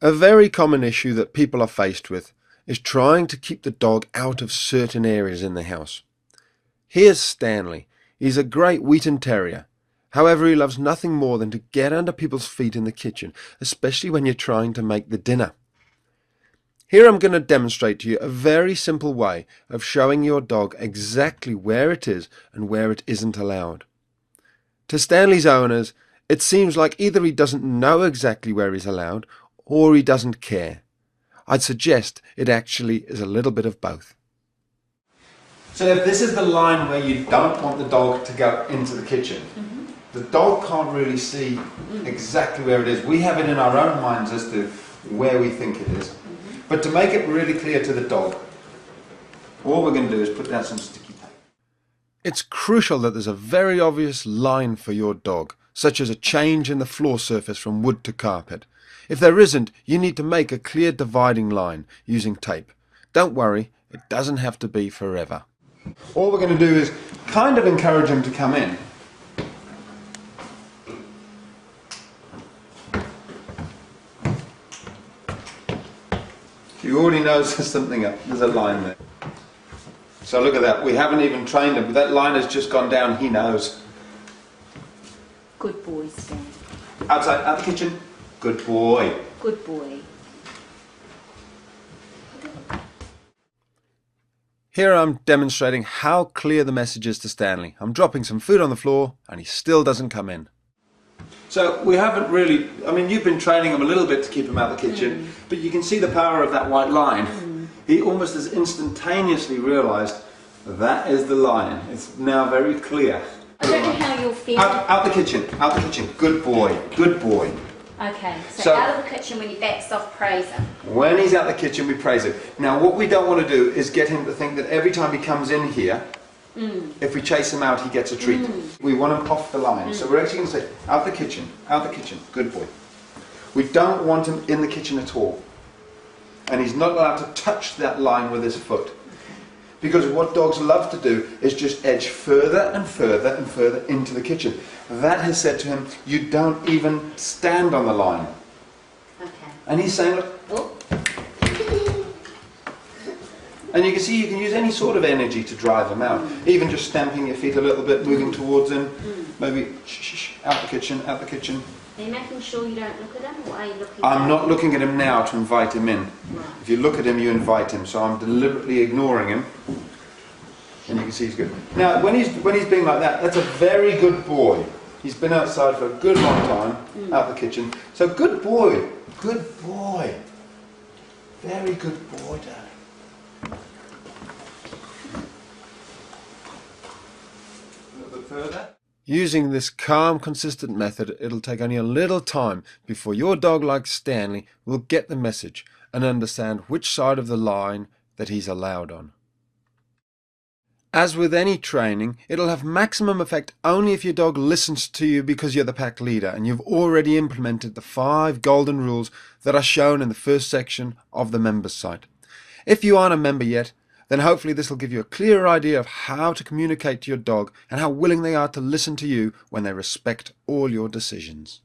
A very common issue that people are faced with is trying to keep the dog out of certain areas in the house. Here's Stanley. He's a great Wheaten Terrier. However, he loves nothing more than to get under people's feet in the kitchen, especially when you're trying to make the dinner. Here I'm going to demonstrate to you a very simple way of showing your dog exactly where it is and where it isn't allowed. To Stanley's owners, it seems like either he doesn't know exactly where he's allowed or he doesn't care. I'd suggest it actually is a little bit of both. So if this is the line where you don't want the dog to go into the kitchen, the dog can't really see exactly where it is. We have it in our own minds as to where we think it is. But to make it really clear to the dog, all we're going to do is put down some sticky tape. It's crucial that there's a very obvious line for your dog, such as a change in the floor surface from wood to carpet. If there isn't, you need to make a clear dividing line using tape. Don't worry, it doesn't have to be forever. All we're going to do is kind of encourage him to come in. He already knows there's something up. There's a line there. So look at that. We haven't even trained him. That line has just gone down. He knows. Good boy, Stan. Outside, out the kitchen. Good boy. Good boy. Here I'm demonstrating how clear the message is to Stanley. I'm dropping some food on the floor and he still doesn't come in. So we haven't really, you've been training him a little bit to keep him out of the kitchen, but you can see the power of that white line. He almost has instantaneously realised that is the line. It's now very clear. I don't know how you'll feel. Out the kitchen, out the kitchen. Good boy, good boy. Okay, so out of the kitchen when your back's off, praise him. When he's out the kitchen, we praise him. Now what we don't want to do is get him to think that every time he comes in here, if we chase him out, he gets a treat. We want him off the line. So we're actually going to say, out the kitchen, good boy. We don't want him in the kitchen at all. And he's not allowed to touch that line with his foot. Because what dogs love to do is just edge further and further and further into the kitchen. That has said to him, you don't even stand on the line. Okay. And he's saying, look, oh. And you can see you can use any sort of energy to drive him out. Even just stamping your feet a little bit, moving towards him. Maybe, out the kitchen, out the kitchen. Are you making sure you don't look at him, or are you looking I'm not looking at him now to invite him in. Right. If you look at him, you invite him. So I'm deliberately ignoring him. And you can see he's good. Now, when he's being like that, that's a very good boy. He's been outside for a good long time, out the kitchen. So good boy, good boy. Very good boy, darling. A little bit further. Using this calm, consistent method, it'll take only a little time before your dog, like Stanley, will get the message and understand which side of the line that he's allowed on. As with any training, it'll have maximum effect only if your dog listens to you because you're the pack leader and you've already implemented the 5 golden rules that are shown in the first section of the members site. If you aren't a member yet, then hopefully this will give you a clearer idea of how to communicate to your dog and how willing they are to listen to you when they respect all your decisions.